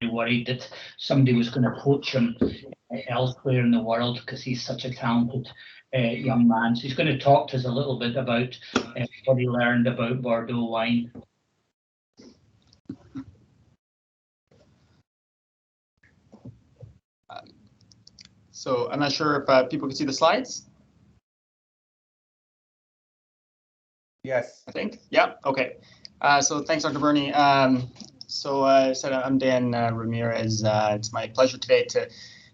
worried that somebody was going to poach him elsewhere in the world because he's such a talented young man. So he's going to talk to us a little bit about what he learned about Bordeaux wine. So I'm not sure if people can see the slides. Yes. I think. Yeah. Okay. So thanks, Dr. Burney. So I said I'm Dan Ramirez. It's my pleasure today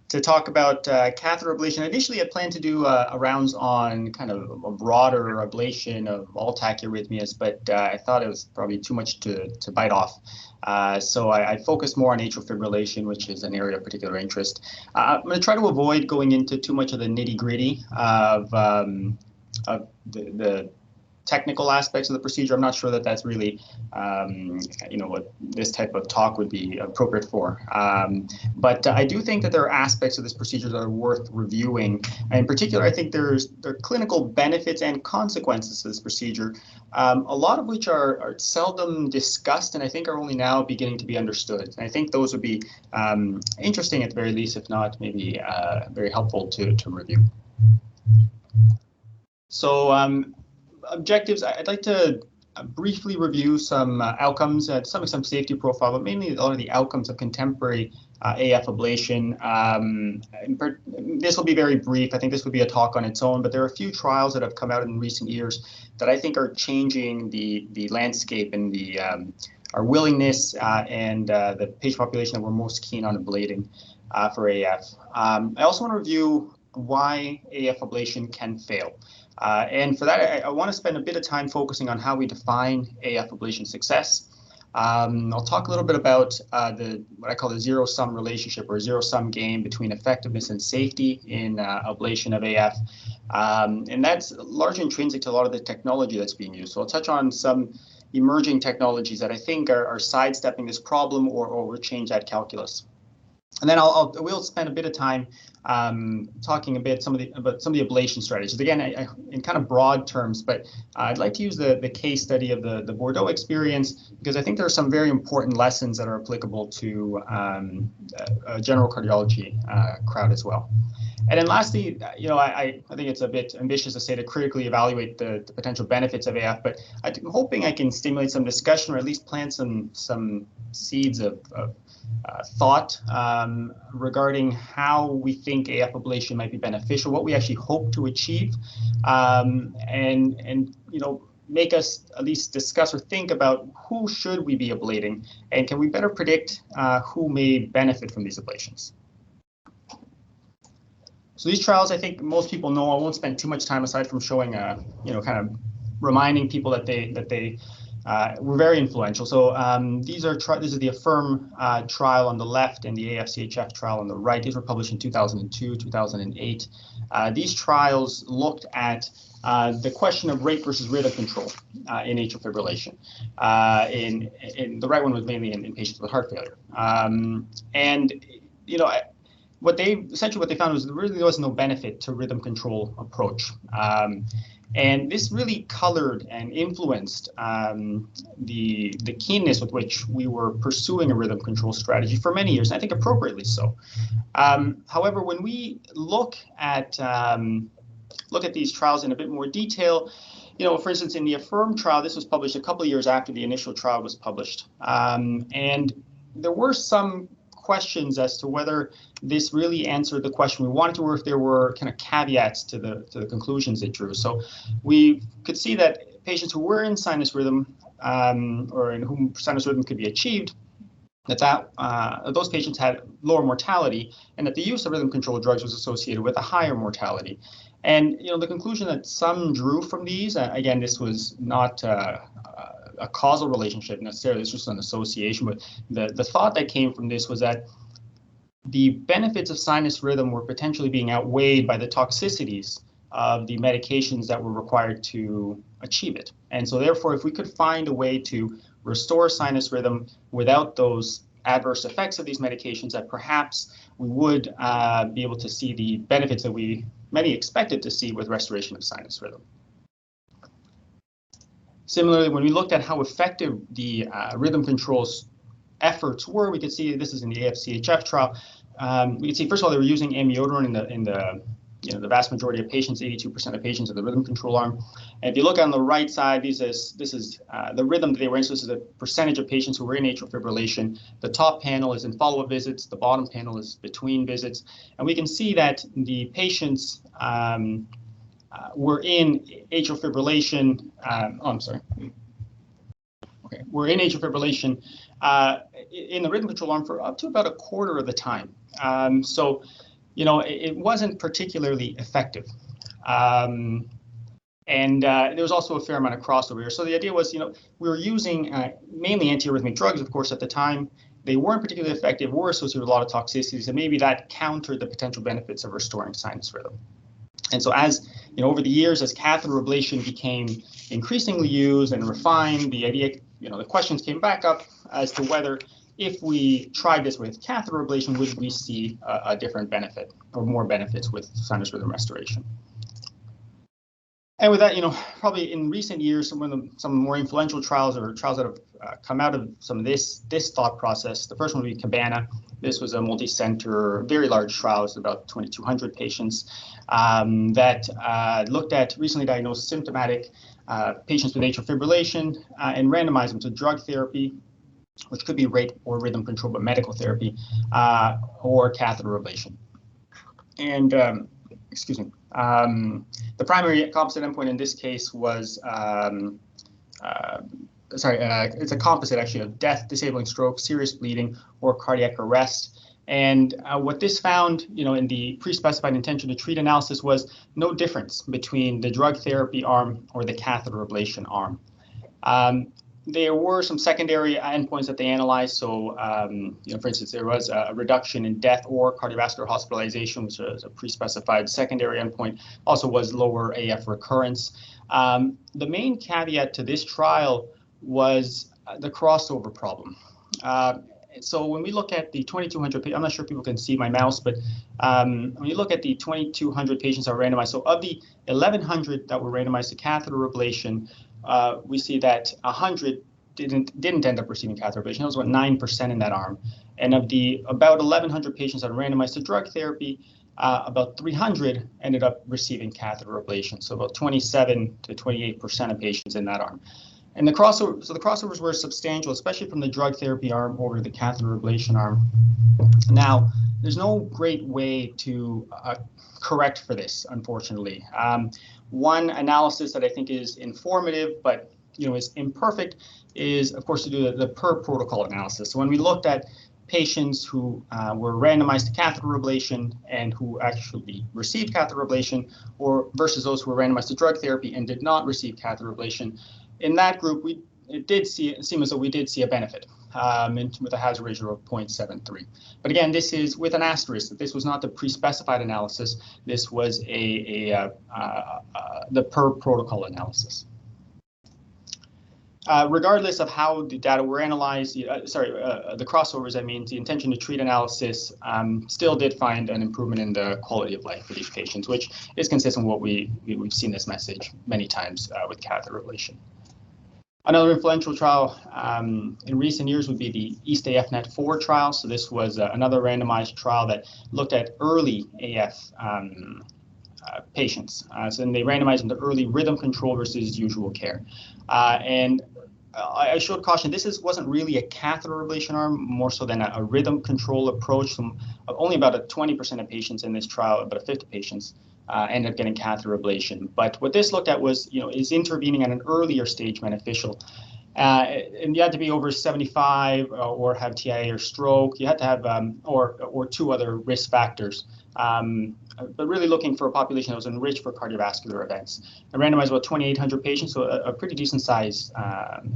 to talk about catheter ablation. Initially, I planned to do a rounds on kind of a broader ablation of all tachyarrhythmias, but I thought it was probably too much to bite off. So I focused more on atrial fibrillation, which is an area of particular interest. I'm going to try to avoid going into too much of the nitty-gritty of the technical aspects of the procedure. I'm not sure that that's really, what this type of talk would be appropriate for. But I do think that there are aspects of this procedure that are worth reviewing. And in particular, I think there are clinical benefits and consequences to this procedure, a lot of which are seldom discussed and I think are only now beginning to be understood. And I think those would be interesting at the very least, if not maybe very helpful to review. So objectives, I'd like to briefly review some outcomes, to some extent safety profile, but mainly a lot of the outcomes of contemporary AF ablation. This will be very brief. I think this would be a talk on its own, but there are a few trials that have come out in recent years that I think are changing the landscape and our willingness and the patient population that we're most keen on ablating for AF. I also want to review why AF ablation can fail. And for that, I want to spend a bit of time focusing on how we define AF ablation success. I'll talk a little bit about what I call the zero-sum relationship or zero-sum game between effectiveness and safety in ablation of AF. And that's largely intrinsic to a lot of the technology that's being used. So I'll touch on some emerging technologies that I think are sidestepping this problem or will change that calculus. And then we'll spend a bit of time talking a bit about some of the ablation strategies. Again, in kind of broad terms, but I'd like to use the case study of the Bordeaux experience because I think there are some very important lessons that are applicable to a general cardiology crowd as well. And then lastly, I think it's a bit ambitious to say to critically evaluate the potential benefits of AF, but I'm hoping I can stimulate some discussion or at least plant some seeds of thought regarding how we think AF ablation might be beneficial, what we actually hope to achieve, and make us at least discuss or think about who should we be ablating, and can we better predict who may benefit from these ablations. So these trials, I think most people know. I won't spend too much time aside from showing, kind of reminding people that they were very influential. So this is the Affirm trial on the left and the AFCHF trial on the right. These were published in 2002, 2008. These trials looked at the question of rate versus rhythm control in atrial fibrillation. In the right one was mainly in patients with heart failure. What they found was there really was no benefit to rhythm control approach. And this really colored and influenced the keenness with which we were pursuing a rhythm control strategy for many years, and I think appropriately so. However, when we look at these trials in a bit more detail, for instance, in the Affirm trial, this was published a couple of years after the initial trial was published, and there were some questions as to whether this really answered the question we wanted to, or if there were kind of caveats to the conclusions it drew. So we could see that patients who were in sinus rhythm, or in whom sinus rhythm could be achieved, that those patients had lower mortality, and that the use of rhythm control drugs was associated with a higher mortality. And the conclusion that some drew from these, again, this was not a causal relationship necessarily, it's just an association, but the thought that came from this was that the benefits of sinus rhythm were potentially being outweighed by the toxicities of the medications that were required to achieve it. And so therefore, if we could find a way to restore sinus rhythm without those adverse effects of these medications, that perhaps we would be able to see the benefits that many expected to see with restoration of sinus rhythm. Similarly, when we looked at how effective the rhythm control efforts were, we could see this is in the AFCHF trial. We can see, first of all, they were using amiodarone in the vast majority of patients, 82% of patients in the rhythm control arm. And if you look on the right side, this is the rhythm that they were in. So this is the percentage of patients who were in atrial fibrillation. The top panel is in follow-up visits. The bottom panel is between visits. And we can see that the patients were in atrial fibrillation. I'm sorry. Okay, we're in atrial fibrillation in the rhythm control arm for up to about a quarter of the time. So, it wasn't particularly effective. And there was also a fair amount of crossover here. So the idea was, we were using mainly antiarrhythmic drugs, of course, at the time. They weren't particularly effective, were associated with a lot of toxicities, and maybe that countered the potential benefits of restoring sinus rhythm. And so as, over the years, as catheter ablation became increasingly used and refined, the idea, the questions came back up as to whether if we tried this with catheter ablation, would we see a different benefit or more benefits with sinus rhythm restoration? And with that, probably in recent years, some of the more influential trials or trials that have come out of some of this thought process. The first one would be Cabana. This was a multi-center, very large trial. It was about 2,200 patients that looked at recently diagnosed symptomatic patients with atrial fibrillation and randomized them to drug therapy, which could be rate or rhythm control, but medical therapy or catheter ablation. And excuse me. The primary composite endpoint in this case was, it's a composite actually of death, disabling stroke, serious bleeding, or cardiac arrest. And what this found, in the pre-specified intention to treat analysis was no difference between the drug therapy arm or the catheter ablation arm. There were some secondary endpoints that they analyzed. So, for instance, there was a reduction in death or cardiovascular hospitalization, which was a pre-specified secondary endpoint. Also was lower AF recurrence. The main caveat to this trial was the crossover problem. So when we look at the 2,200, I'm not sure if people can see my mouse, but when you look at the 2,200 patients that were randomized, so of the 1,100 that were randomized to catheter ablation, we see that 100 didn't end up receiving catheter ablation. That was about 9% in that arm. And of the about 1,100 patients that were randomized to drug therapy, about 300 ended up receiving catheter ablation. So about 27 to 28% of patients in that arm. And the crossovers were substantial, especially from the drug therapy arm over to the catheter ablation arm. Now, there's no great way to correct for this, unfortunately. One analysis that I think is informative, but is imperfect, is of course to do the per protocol analysis. So when we looked at patients who were randomized to catheter ablation and who actually received catheter ablation, or versus those who were randomized to drug therapy and did not receive catheter ablation, in that group it seemed as though we did see a benefit with a hazard ratio of 0.73. But again, this is with an asterisk that this was not the pre-specified analysis. This was the per protocol analysis. Regardless of how the data were analyzed, the crossovers, the intention to treat analysis still did find an improvement in the quality of life for these patients, which is consistent with what we've seen this message many times with catheter ablation. Another influential trial in recent years would be the East AF-NET4 trial. So this was another randomized trial that looked at early AF patients. So then they randomized them to early rhythm control versus usual care. And I showed caution. This wasn't really a catheter ablation arm, more so than a rhythm control approach. Only about 20% of patients in this trial, about 50 patients, ended up getting catheter ablation. But what this looked at was, is intervening at an earlier stage beneficial? And you had to be over 75 or have TIA or stroke. You had to have or two other risk factors. But really looking for a population that was enriched for cardiovascular events. I randomized about 2,800 patients, so a pretty decent sized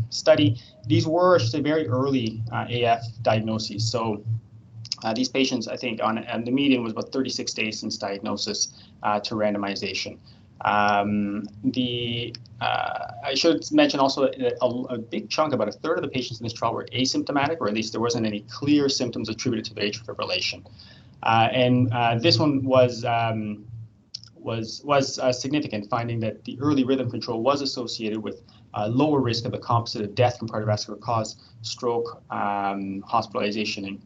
study. These were actually very early AF diagnoses. So these patients, I think, on the median was about 36 days since diagnosis to randomization. I should mention also that a big chunk, about a third of the patients in this trial were asymptomatic, or at least there wasn't any clear symptoms attributed to the atrial fibrillation. And this one was significant, finding that the early rhythm control was associated with lower risk of the composite of death from cardiovascular cause, stroke, hospitalization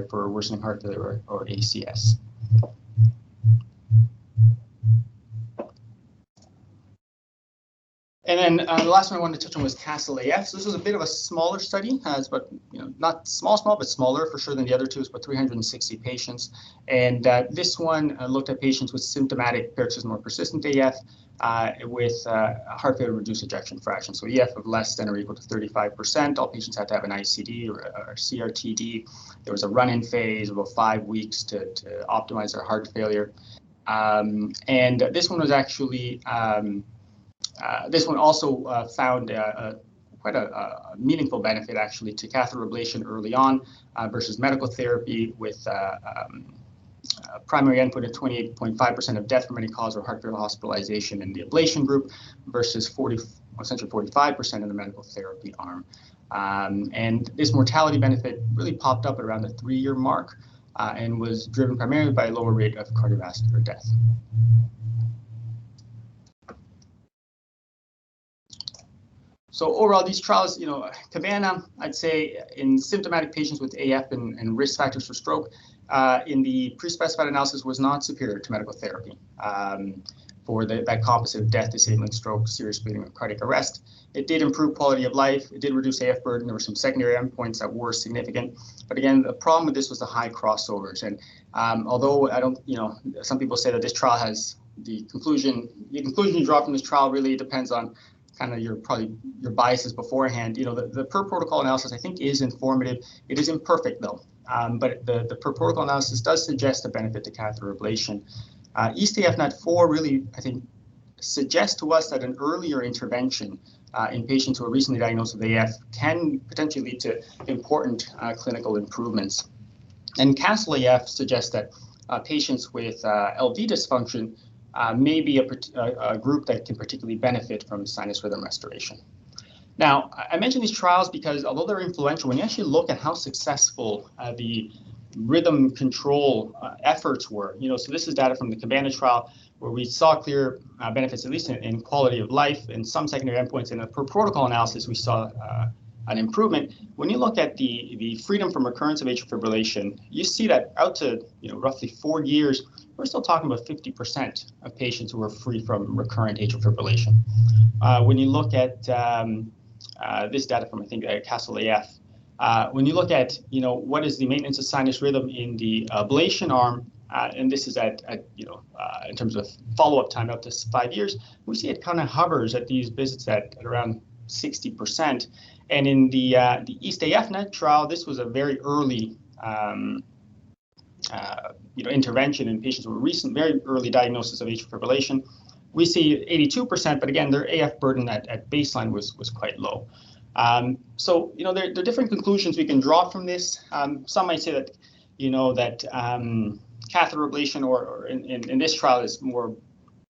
for worsening heart failure or ACS. And then the last one I wanted to touch on was CASTLE-AF. So this was a bit of a smaller study. It's about, not small, but smaller for sure than the other two. It's about 360 patients. And this one looked at patients with symptomatic paroxysmal or persistent AF with heart failure reduced ejection fraction. So EF of less than or equal to 35%. All patients had to have an ICD or CRTD. There was a run-in phase of about 5 weeks to optimize their heart failure. And this one was actually this one also found quite a meaningful benefit actually to catheter ablation early on versus medical therapy with primary endpoint of 28.5% of death from any cause or heart failure hospitalization in the ablation group versus essentially 45% in the medical therapy arm. And this mortality benefit really popped up at around the 3-year mark and was driven primarily by a lower rate of cardiovascular death. So overall, these trials, Cabana, I'd say in symptomatic patients with AF and risk factors for stroke, in the pre-specified analysis was not superior to medical therapy for that composite of death, disabling stroke, serious bleeding, or cardiac arrest. It did improve quality of life. It did reduce AF burden. There were some secondary endpoints that were significant. But again, the problem with this was the high crossovers. And although I don't, some people say that this trial has the conclusion you draw from this trial really depends on kind of your biases beforehand. The per protocol analysis I think is informative. It is imperfect though, but the per protocol analysis does suggest a benefit to catheter ablation. EAST-AF-NAT4 really I think suggests to us that an earlier intervention in patients who are recently diagnosed with AF can potentially lead to important clinical improvements. And CASTLE-AF suggests that patients with LV dysfunction may be a group that can particularly benefit from sinus rhythm restoration. Now, I mention these trials because although they're influential, when you actually look at how successful the rhythm control efforts were, so this is data from the Cabana trial where we saw clear benefits, at least in quality of life and some secondary endpoints. In a per protocol analysis, we saw an improvement. When you look at the freedom from recurrence of atrial fibrillation, you see that out to roughly 4 years, we're still talking about 50% of patients who are free from recurrent atrial fibrillation. When you look at this data from, I think, CASTLE-AF, when you look at, what is the maintenance of sinus rhythm in the ablation arm, and this is at in terms of follow-up time up to 5 years, we see it kind of hovers at these visits at around 60%. And in the EAST-AF-NAT trial, this was a very early intervention in patients with very early diagnosis of atrial fibrillation. We see 82%, but again, their AF burden at baseline was quite low. So, there are different conclusions we can draw from this. Some might say that, catheter ablation or in this trial is more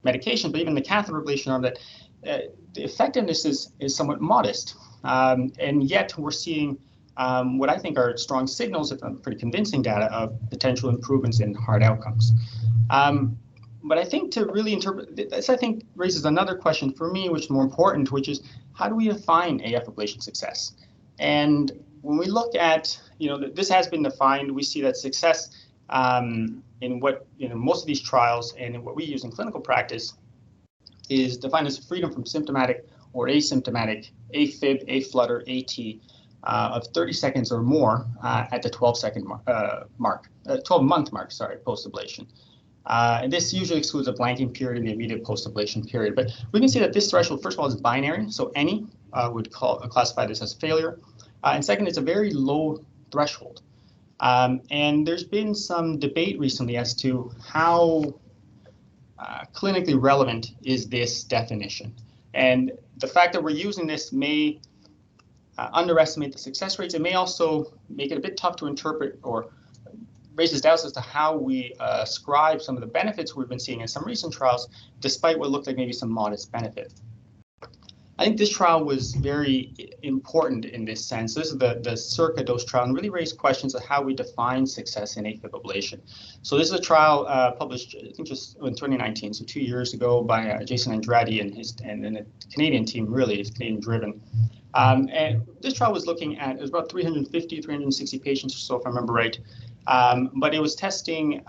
medication, but even the catheter ablation arm, that the effectiveness is somewhat modest. And yet we're seeing what I think are strong signals, if not pretty convincing data, of potential improvements in heart outcomes. But I think to really interpret this, I think raises another question for me, which is more important, which is how do we define AF ablation success? And when we look at, this has been defined, we see that success in what, most of these trials and in what we use in clinical practice is defined as freedom from symptomatic or asymptomatic AFib, AFlutter, AT of 30 seconds or more at the 12-month mark, post-ablation. And this usually excludes a blanking period and the immediate post-ablation period. But we can see that this threshold, first of all, is binary. So any would classify this as failure. And second, it's a very low threshold. And there's been some debate recently as to how clinically relevant is this definition. And the fact that we're using this may underestimate the success rates. It may also make it a bit tough to interpret or raises doubts as to how we ascribe some of the benefits we've been seeing in some recent trials, despite what looked like maybe some modest benefit. I think this trial was very important in this sense. This is the circa dose trial, and really raised questions of how we define success in AFib ablation. So this is a trial published, I think, just in 2019, so 2 years ago, by Jason Andrade and the Canadian team. Really, it's Canadian driven. And this trial was looking at, it was about 350, 360 patients or so, if I remember right. But it was testing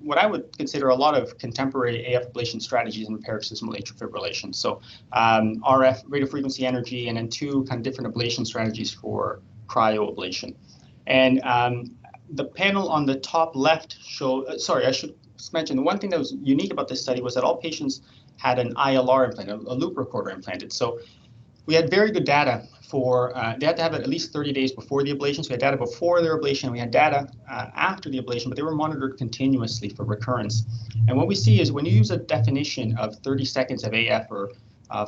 what I would consider a lot of contemporary AF ablation strategies in paroxysmal atrial fibrillation. So RF, radiofrequency energy, and then 2 kind of different ablation strategies for cryoablation. And the panel on the top left show, sorry, I should mention, the one thing that was unique about this study was that all patients had an ILR implanted, a loop recorder implanted. So we had very good data for, they had to have it at least 30 days before the ablation. So we had data before their ablation, we had data after the ablation, but they were monitored continuously for recurrence. And what we see is when you use a definition of 30 seconds of AF or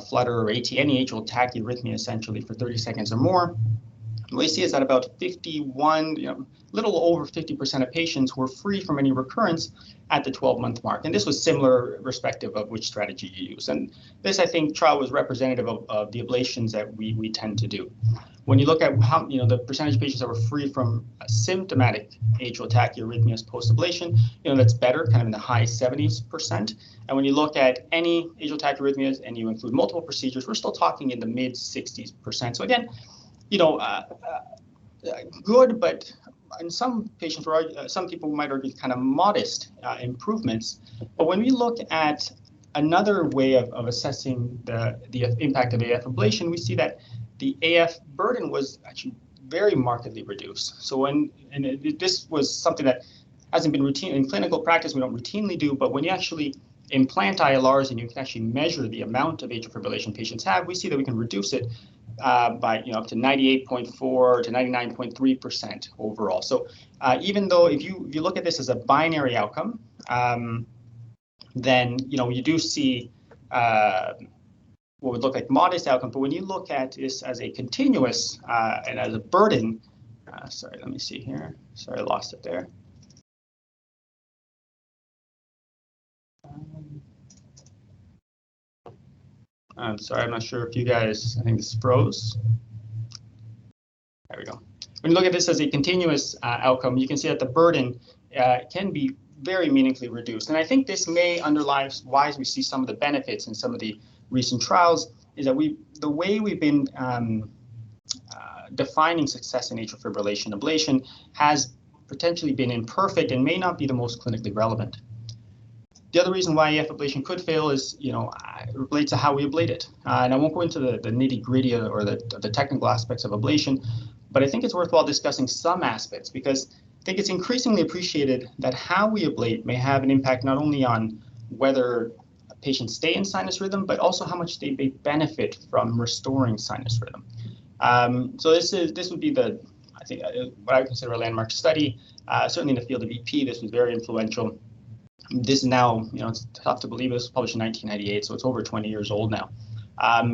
flutter or any atrial tachyarrhythmia essentially for 30 seconds or more, what we see is that about 51, little over 50% of patients were free from any recurrence at the 12-month mark. And this was similar irrespective of which strategy you use. And this, I think, trial was representative of the ablations that we tend to do. When you look at how, the percentage of patients that were free from symptomatic atrial tachyarrhythmias post-ablation, that's better, kind of in the high 70%. And when you look at any atrial tachyarrhythmias and you include multiple procedures, we're still talking in the mid 60%. So again, good, but in some patients, some people might argue kind of modest improvements. But when we look at another way of assessing the impact of AF ablation, we see that the AF burden was actually very markedly reduced. So this was something that hasn't been routine in clinical practice, we don't routinely do, but when you actually implant ILRs and you can actually measure the amount of atrial fibrillation patients have, we see that we can reduce it by up to 98.4 to 99.3% overall. So even though if you look at this as a binary outcome, then you do see what would look like modest outcome. But when you look at this as a continuous and as a burden, sorry, let me see here. Sorry, I lost it there. I'm sorry, I'm not sure if you guys, I think this froze. There we go. When you look at this as a continuous outcome, you can see that the burden can be very meaningfully reduced. And I think this may underlie why we see some of the benefits in some of the recent trials, is that the way we've been defining success in atrial fibrillation ablation has potentially been imperfect and may not be the most clinically relevant. The other reason why AF ablation could fail is, it relates to how we ablate it. And I won't go into the nitty-gritty or the technical aspects of ablation, but I think it's worthwhile discussing some aspects because I think it's increasingly appreciated that how we ablate may have an impact not only on whether patients stay in sinus rhythm, but also how much they benefit from restoring sinus rhythm. So this would be I think what I would consider a landmark study. Certainly in the field of EP, this was very influential. This is now, it's tough to believe, this was published in 1998, so it's over 20 years old now.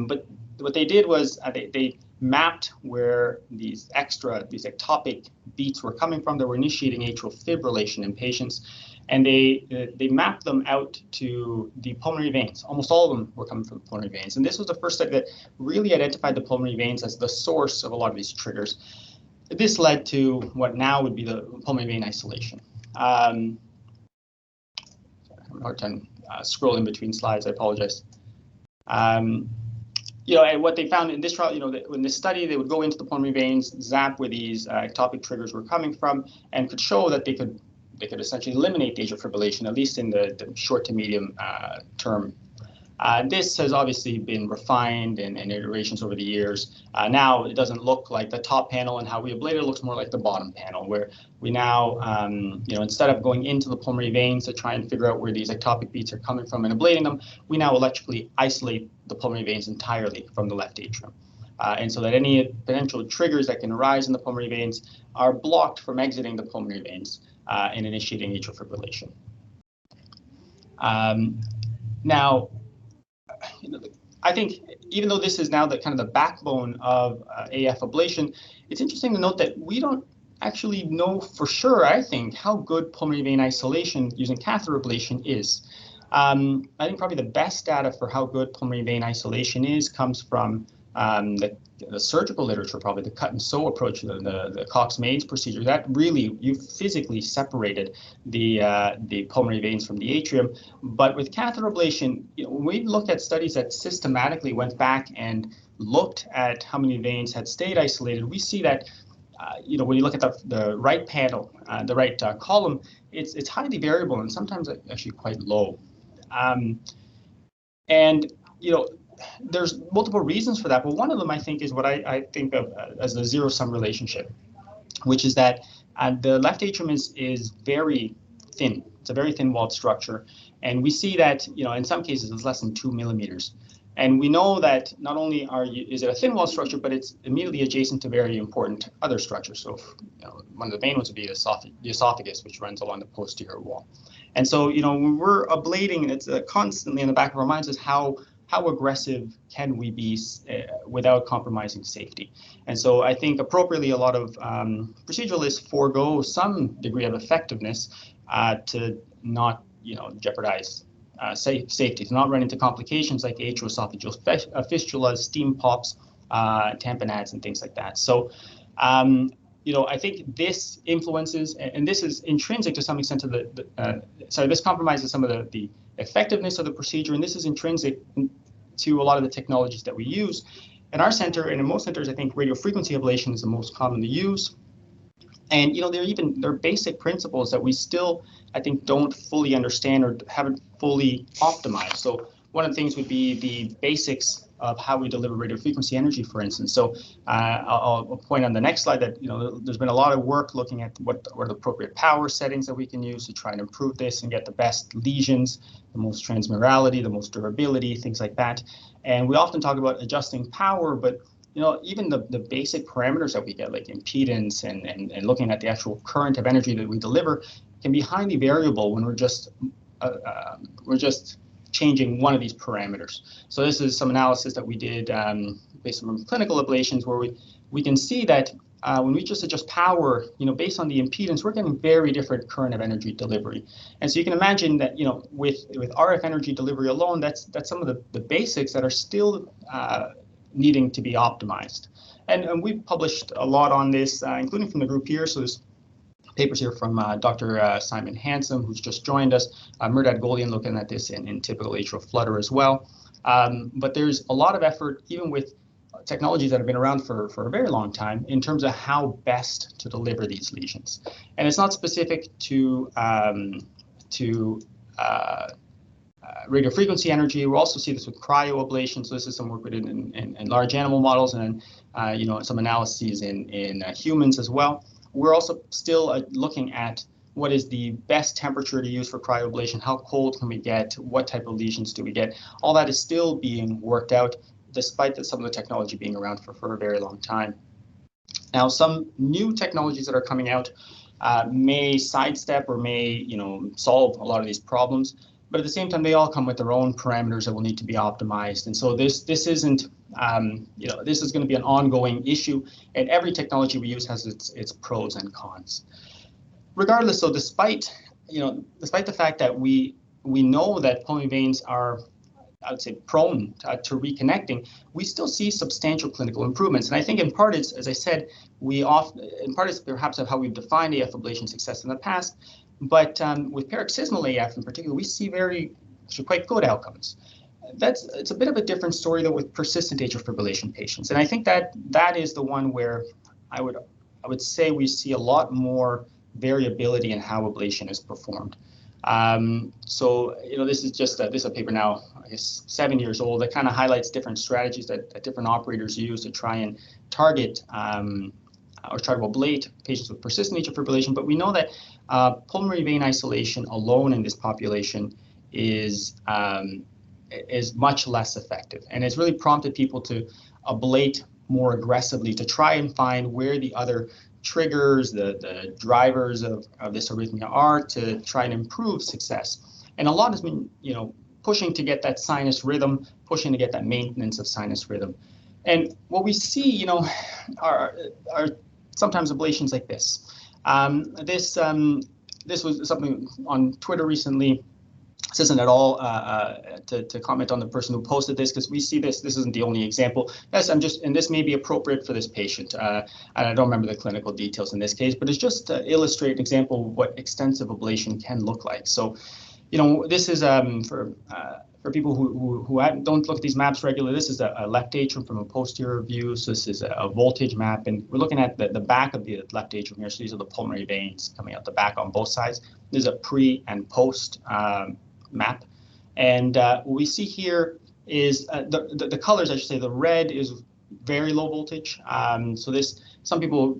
But what they did was they mapped where these ectopic beats were coming from that were initiating atrial fibrillation in patients, and they mapped them out to the pulmonary veins. Almost all of them were coming from the pulmonary veins, and this was the first study that really identified the pulmonary veins as the source of a lot of these triggers. This led to what now would be the pulmonary vein isolation. I'm hard time scrolling between slides. I apologize. And what they found in this trial, in this study, they would go into the pulmonary veins, zap where these ectopic triggers were coming from, and could show that they could essentially eliminate atrial fibrillation, at least in the short to medium term. This has obviously been refined in iterations over the years. Now it doesn't look like the top panel and how we ablate it looks more like the bottom panel, where we now, instead of going into the pulmonary veins to try and figure out where these ectopic beats are coming from and ablating them, we now electrically isolate the pulmonary veins entirely from the left atrium. And so that any potential triggers that can arise in the pulmonary veins are blocked from exiting the pulmonary veins and initiating atrial fibrillation. Now, I think even though this is now the kind of the backbone of AF ablation, it's interesting to note that we don't actually know for sure, I think, how good pulmonary vein isolation using catheter ablation is. I think probably the best data for how good pulmonary vein isolation is comes from the surgical literature, probably the cut and sew approach, the Cox-Maze procedure. That really, you physically separated the pulmonary veins from the atrium. But with catheter ablation, when we look at studies that systematically went back and looked at how many veins had stayed isolated, we see that when you look at the right panel, the right column, it's highly variable and sometimes actually quite low. And there's multiple reasons for that, but one of them I think is what I think of as the zero-sum relationship, which is that the left atrium is very thin. It's a very thin-walled structure, and we see that in some cases it's less than 2 millimeters. And we know that not only is it a thin-walled structure, but it's immediately adjacent to very important other structures. So one of the main ones would be the esophagus, which runs along the posterior wall. And so when we're ablating, it's constantly in the back of our minds is how aggressive can we be without compromising safety? And so I think appropriately a lot of proceduralists forego some degree of effectiveness to not jeopardize safety, to not run into complications like atrioesophageal fistulas, steam pops, tamponades, and things like that. So I think this influences, and this is intrinsic to some extent to this compromises some of the effectiveness of the procedure, and this is intrinsic to a lot of the technologies that we use. In our center, and in most centers, I think radiofrequency ablation is the most commonly used. And there are basic principles that we still, I think, don't fully understand or haven't fully optimized. So one of the things would be the basics of how we deliver radiofrequency energy, for instance. So I'll point on the next slide that there's been a lot of work looking at what are the appropriate power settings that we can use to try and improve this and get the best lesions, the most transmurality, the most durability, things like that. And we often talk about adjusting power, but even the basic parameters that we get, like impedance and looking at the actual current of energy that we deliver, can be highly variable when we're just changing one of these parameters. So this is some analysis that we did based on clinical ablations, where we can see that when we just adjust power, based on the impedance, we're getting very different current of energy delivery. And so you can imagine that, with RF energy delivery alone, that's some of the basics that are still needing to be optimized. And we've published a lot on this, including from the group here. So there's papers here from Dr. Simon Handsome, who's just joined us, Murdad Golian looking at this in typical atrial flutter as well. But there's a lot of effort, even with technologies that have been around for a very long time, in terms of how best to deliver these lesions. And it's not specific to radiofrequency energy. We also see this with cryoablation. So this is some work we did in large animal models, and some analyses in humans as well. We're also still looking at what is the best temperature to use for cryoablation, how cold can we get, what type of lesions do we get. All that is still being worked out, despite some of the technology being around for a very long time. Now, some new technologies that are coming out may sidestep or may solve a lot of these problems, but at the same time, they all come with their own parameters that will need to be optimized. And so this isn't, this is going to be an ongoing issue, and every technology we use has its pros and cons. Regardless, so despite the fact that we know that pulmonary veins are, I would say, prone to reconnecting, we still see substantial clinical improvements. And I think in part it's, as I said, it's perhaps of how we've defined AF ablation success in the past. But with paroxysmal AF in particular, we see quite good outcomes. It's a bit of a different story though with persistent atrial fibrillation patients, and I think that is the one where I would say we see a lot more variability in how ablation is performed. So this is just this is a paper now, I guess 7 years old, that kind of highlights different strategies that different operators use to try and target or try to ablate patients with persistent atrial fibrillation. But we know that pulmonary vein isolation alone in this population is much less effective, and it's really prompted people to ablate more aggressively to try and find where the other triggers, the drivers of this arrhythmia are, to try and improve success. And a lot has been, pushing to get that sinus rhythm, pushing to get that maintenance of sinus rhythm. And what we see, are sometimes ablations like this. This was something on Twitter recently. This isn't at all to comment on the person who posted this, because we see this. This isn't the only example. Yes, and this may be appropriate for this patient. And I don't remember the clinical details in this case, but it's just to illustrate an example of what extensive ablation can look like. So, this is for people who don't look at these maps regularly. This is a left atrium from a posterior view. So this is a voltage map, and we're looking at the back of the left atrium here. So these are the pulmonary veins coming out the back on both sides. This is a pre and post map, and what we see here is the colors. I should say the red is very low voltage. So some people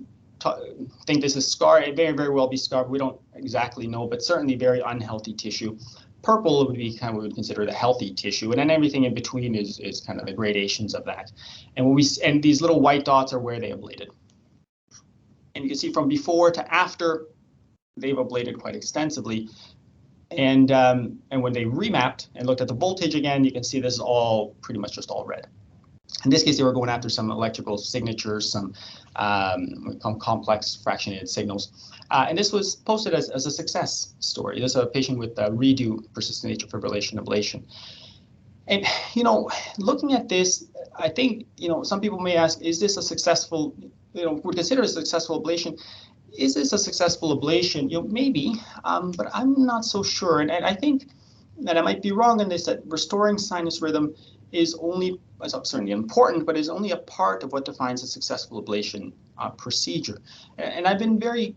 think this is scar. It may very well be scar. We don't exactly know, but certainly very unhealthy tissue. Purple would be kind of what we would consider the healthy tissue, and then everything in between is kind of the gradations of that. And these little white dots are where they ablated. And you can see from before to after, they've ablated quite extensively. And when they remapped and looked at the voltage again, you can see this is all pretty much just all red. In this case, they were going after some electrical signatures, some complex fractionated signals. And this was posted as a success story. This is a patient with redo persistent atrial fibrillation ablation. And, looking at this, I think, some people may ask, is this a successful, would consider a successful ablation? Is this a successful ablation? Maybe, but I'm not so sure. And I think that I might be wrong in this, that restoring sinus rhythm is certainly important, but is only a part of what defines a successful ablation procedure. And I've been very,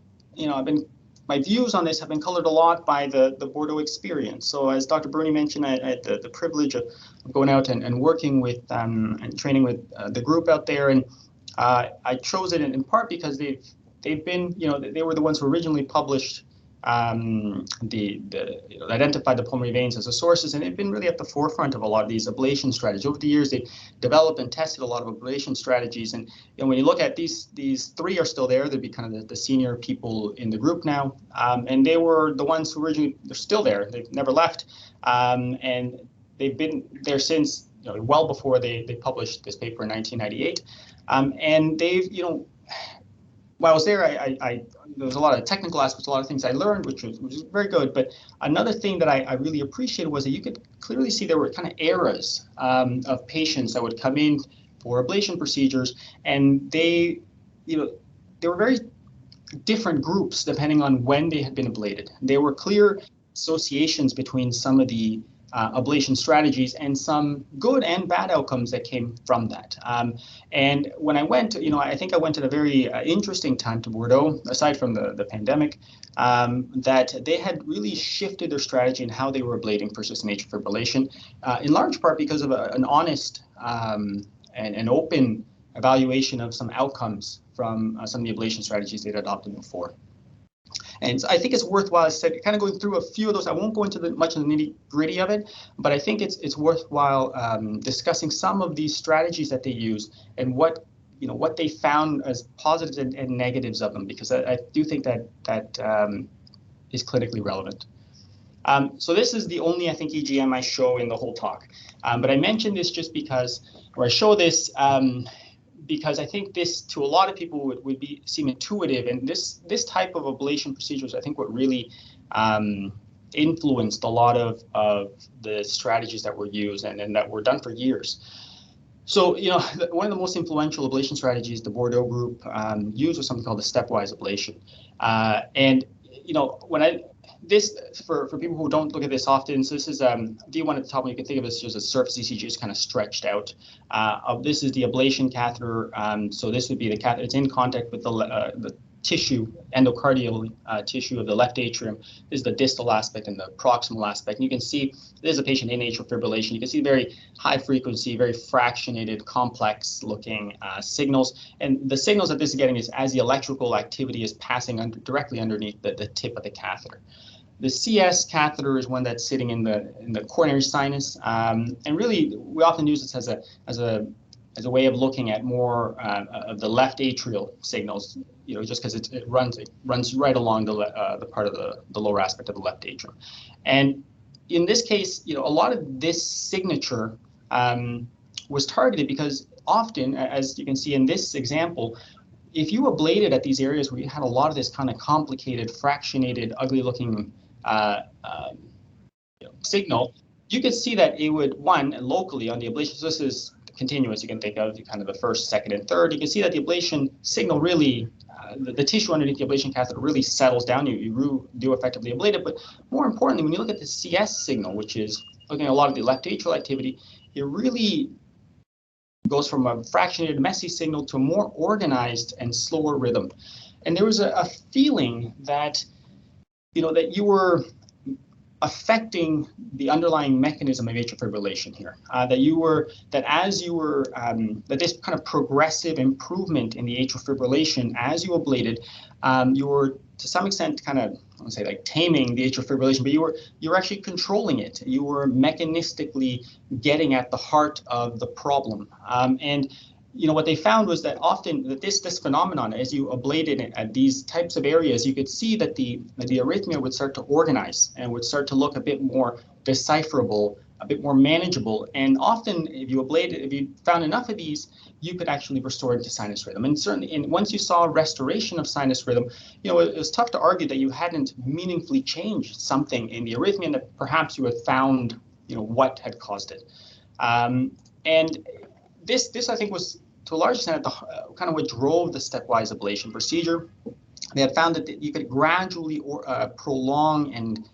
my views on this have been colored a lot by the Bordeaux experience. So as Dr. Burney mentioned, I had the privilege of going out and working with and training with the group out there. And I chose it in part because they've been, they were the ones who originally published identified the pulmonary veins as the sources, and they've been really at the forefront of a lot of these ablation strategies. Over the years, they developed and tested a lot of ablation strategies, and when you look at these three are still there. They'd be kind of the senior people in the group now, and they were the ones who originally, they're still there. They've never left, and they've been there since, well before they published this paper in 1998, and they've, while I was there, there was a lot of technical aspects, a lot of things I learned, which was very good. But another thing that I really appreciated was that you could clearly see there were kind of eras of patients that would come in for ablation procedures, and they were very different groups depending on when they had been ablated. There were clear associations between some of the ablation strategies and some good and bad outcomes that came from that. And when I went, I think I went at a very interesting time to Bordeaux, aside from the pandemic, that they had really shifted their strategy in how they were ablating persistent atrial fibrillation, in large part because of an honest and an open evaluation of some outcomes from some of the ablation strategies they'd adopted before. And I think it's worthwhile, kind of going through a few of those. I won't go into much of the nitty-gritty of it, but I think it's worthwhile discussing some of these strategies that they use and what they found as positives and negatives of them, because I do think that is clinically relevant. So this is the only, I think, EGM I show in the whole talk, but I mentioned this just because, or I show this because I think this, to a lot of people, would seem intuitive, and this type of ablation procedures, I think, what really influenced a lot of the strategies that were used and that were done for years. So, one of the most influential ablation strategies the Bordeaux group used was something called the Stepwise ablation, and for people who don't look at this often, so this is D1 at the top, and you can think of this as a surface ECG just kind of stretched out. This is the ablation catheter. So this would be the catheter. It's in contact with the tissue, endocardial tissue of the left atrium. This is the distal aspect and the proximal aspect. And you can see this is a patient in atrial fibrillation. You can see very high frequency, very fractionated, complex looking signals. And the signals that this is getting is as the electrical activity is passing directly underneath the tip of the catheter. The CS catheter is one that's sitting in the coronary sinus, and really we often use this as a way of looking at more of the left atrial signals, just because it runs right along the part of the lower aspect of the left atrium. And in this case, a lot of this signature was targeted because often, as you can see in this example, if you ablated at these areas where you had a lot of this kind of complicated, fractionated, ugly-looking signal, you could see that it would, one, locally on the ablation, so this is continuous, you can think of kind of the first, second, and third, you can see that the ablation signal really, the tissue underneath the ablation catheter really settles down. You do effectively ablate it, but more importantly, when you look at the CS signal, which is looking at a lot of the left atrial activity, it really goes from a fractionated, messy signal to a more organized and slower rhythm. And there was a feeling that, that you were affecting the underlying mechanism of atrial fibrillation here. That this kind of progressive improvement in the atrial fibrillation as you ablated, you were to some extent kind of, I won't say like taming the atrial fibrillation, but you were actually controlling it. You were mechanistically getting at the heart of the problem. And what they found was that often that this phenomenon, as you ablated it at these types of areas, you could see that the arrhythmia would start to organize and would start to look a bit more decipherable, a bit more manageable. And often, if you found enough of these, you could actually restore it to sinus rhythm. And certainly, once you saw restoration of sinus rhythm, it was tough to argue that you hadn't meaningfully changed something in the arrhythmia, and that perhaps you had found, what had caused it. And this I think was to a large extent kind of what drove the stepwise ablation procedure. They had found that you could gradually prolong and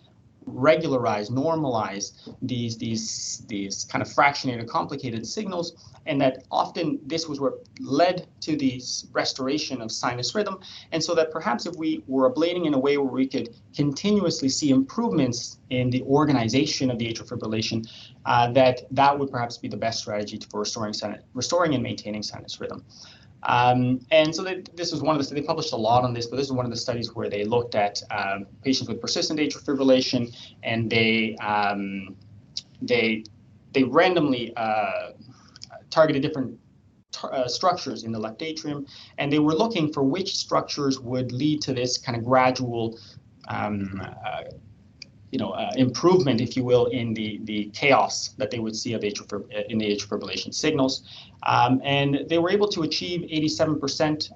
regularize, normalize these kind of fractionated, complicated signals, and that often this was what led to the restoration of sinus rhythm. And so that perhaps if we were ablating in a way where we could continuously see improvements in the organization of the atrial fibrillation, that would perhaps be the best strategy for restoring and maintaining sinus rhythm. And so this was one of they published a lot on this, but this is one of the studies where they looked at patients with persistent atrial fibrillation, and they randomly targeted different structures in the left atrium, and they were looking for which structures would lead to this kind of gradual improvement, if you will, in the chaos that they would see of in the atrial fibrillation signals. And they were able to achieve 87%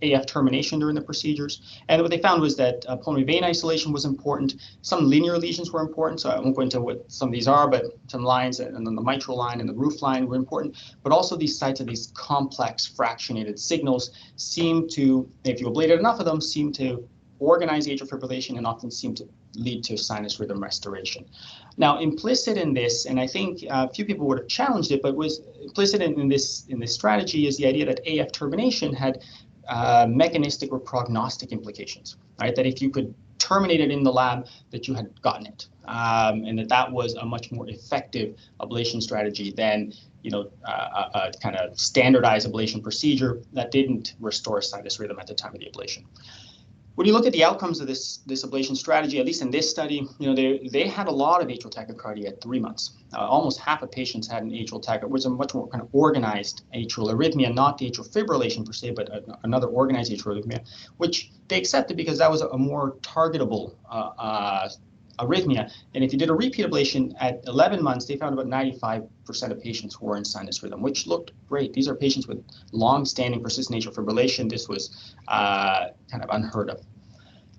AF termination during the procedures. And what they found was that pulmonary vein isolation was important. Some linear lesions were important, so I won't go into what some of these are, but some lines, and then the mitral line and the roof line were important. But also these sites of these complex fractionated signals seem to, if you ablated enough of them, seem to organize atrial fibrillation and often seem to lead to sinus rhythm restoration. Now, implicit in this, and I think a few people would have challenged it, but was implicit in this strategy is the idea that AF termination had mechanistic or prognostic implications, right? That if you could terminate it in the lab, that you had gotten it, and that was a much more effective ablation strategy than a kind of standardized ablation procedure that didn't restore sinus rhythm at the time of the ablation. When you look at the outcomes of this ablation strategy, at least in this study, they had a lot of atrial tachycardia at 3 months. Almost half of patients had an atrial tachycardia, which was a much more kind of organized atrial arrhythmia, not the atrial fibrillation per se, but another organized atrial arrhythmia, which they accepted because that was a more targetable arrhythmia. And if you did a repeat ablation at 11 months, they found about 95% of patients were in sinus rhythm, which looked great. These are patients with long-standing persistent atrial fibrillation. This was kind of unheard of.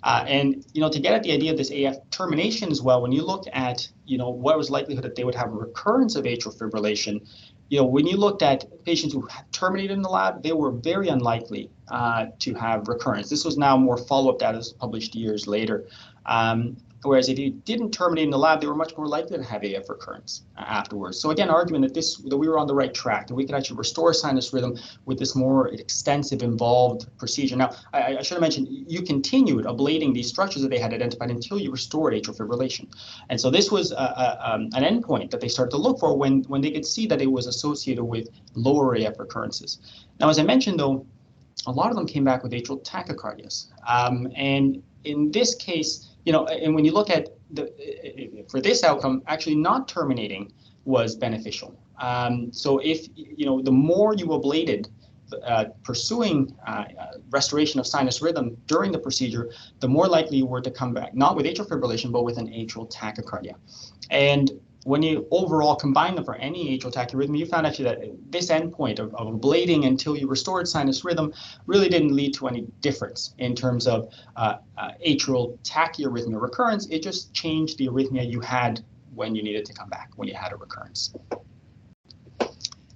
And to get at the idea of this AF termination as well, when you look at what was likelihood that they would have a recurrence of atrial fibrillation, when you looked at patients who terminated in the lab, they were very unlikely to have recurrence. This was now more follow-up data published years later. Whereas if you didn't terminate in the lab, they were much more likely to have AF recurrence afterwards. So again, arguing that we were on the right track, that we could actually restore sinus rhythm with this more extensive, involved procedure. Now, I should have mentioned, you continued ablating these structures that they had identified until you restored atrial fibrillation. And so this was an endpoint that they started to look for when they could see that it was associated with lower AF recurrences. Now, as I mentioned, though, a lot of them came back with atrial tachycardias. And in this case, and when you look at for this outcome, actually not terminating was beneficial. So if, the more you ablated, pursuing restoration of sinus rhythm during the procedure, the more likely you were to come back, not with atrial fibrillation, but with an atrial tachycardia. And when you overall combine them for any atrial tachyarrhythmia, you found actually that this endpoint of ablating until you restored sinus rhythm really didn't lead to any difference in terms of atrial tachyarrhythmia recurrence. It just changed the arrhythmia you had when you needed to come back, when you had a recurrence.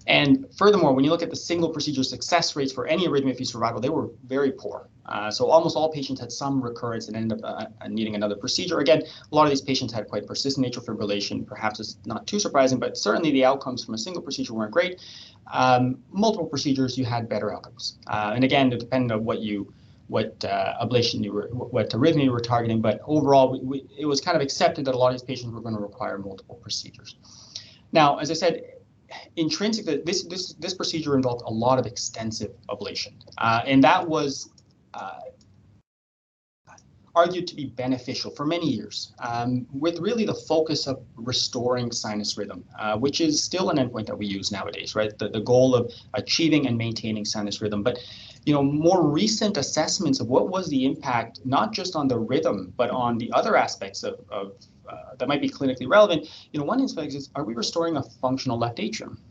And furthermore, when you look at the single procedure success rates for any arrhythmia-free survival, they were very poor. So almost all patients had some recurrence and ended up needing another procedure. Again, a lot of these patients had quite persistent atrial fibrillation. Perhaps it's not too surprising, but certainly the outcomes from a single procedure weren't great. Multiple procedures, you had better outcomes. And again, it depended on what ablation what arrhythmia you were targeting. But overall, it was kind of accepted that a lot of these patients were going to require multiple procedures. Now, as I said, intrinsically, this procedure involved a lot of extensive ablation, and that was argued to be beneficial for many years, with really the focus of restoring sinus rhythm, which is still an endpoint that we use nowadays, right? The goal of achieving and maintaining sinus rhythm. But more recent assessments of what was the impact, not just on the rhythm, but on the other aspects of that might be clinically relevant. One aspect is, are we restoring a functional left atrium?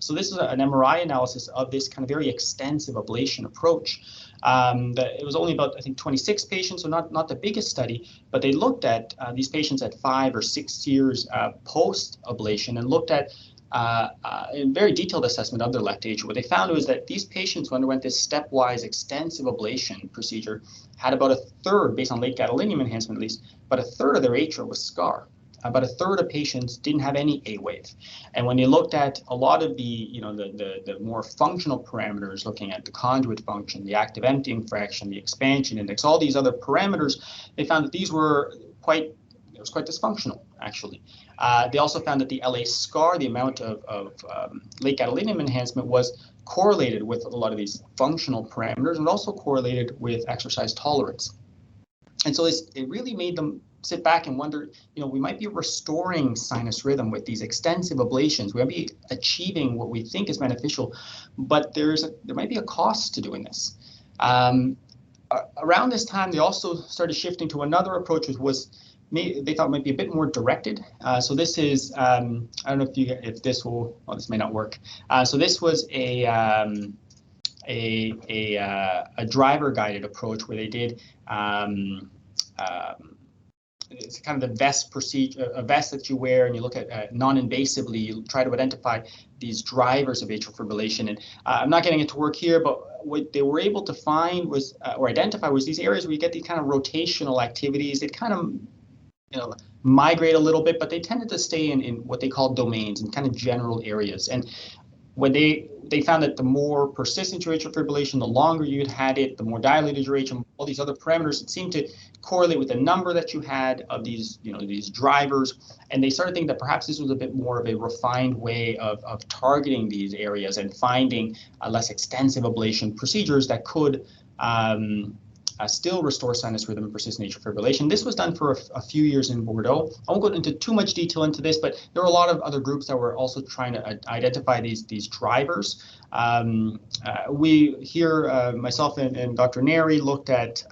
So this is an MRI analysis of this kind of very extensive ablation approach. It was only about, I think, 26 patients, so not the biggest study, but they looked at these patients at 5 or 6 years post-ablation and looked at a very detailed assessment of their left atrium. What they found was that these patients who underwent this stepwise extensive ablation procedure had about a third, based on late gadolinium enhancement at least, but a third of their atria was scar. About a third of patients didn't have any A wave. And when you looked at a lot of the more functional parameters, looking at the conduit function, the active emptying fraction, the expansion index, all these other parameters, they found that these were quite dysfunctional, actually. They also found that the LA scar, the amount of late gadolinium enhancement, was correlated with a lot of these functional parameters, and also correlated with exercise tolerance. And so it really made them sit back and wonder, we might be restoring sinus rhythm with these extensive ablations. We might be achieving what we think is beneficial, but there might be a cost to doing this. Around this time, they also started shifting to another approach, which they thought might be a bit more directed. So this is, I don't know if this will, well, this may not work. So this was a driver-guided approach where they did it's kind of the vest procedure, a vest that you wear, and you look at non-invasively, you try to identify these drivers of atrial fibrillation. And I'm not getting it to work here, but what they were able to find was, or identify, was these areas where you get these kind of rotational activities. It kind of migrate a little bit, but they tended to stay in what they call domains, and kind of general areas. And when they found that the more persistent your atrial fibrillation, the longer you had it, the more dilated your atrium, all these other parameters, it seemed to correlate with the number that you had of these, these drivers. And they started thinking that perhaps this was a bit more of a refined way of targeting these areas and finding less extensive ablation procedures that could still restore sinus rhythm and persistent atrial fibrillation. This was done for a few years in Bordeaux. I won't go into too much detail into this, but there were a lot of other groups that were also trying to identify these drivers. We here, myself and Dr. Neri, looked at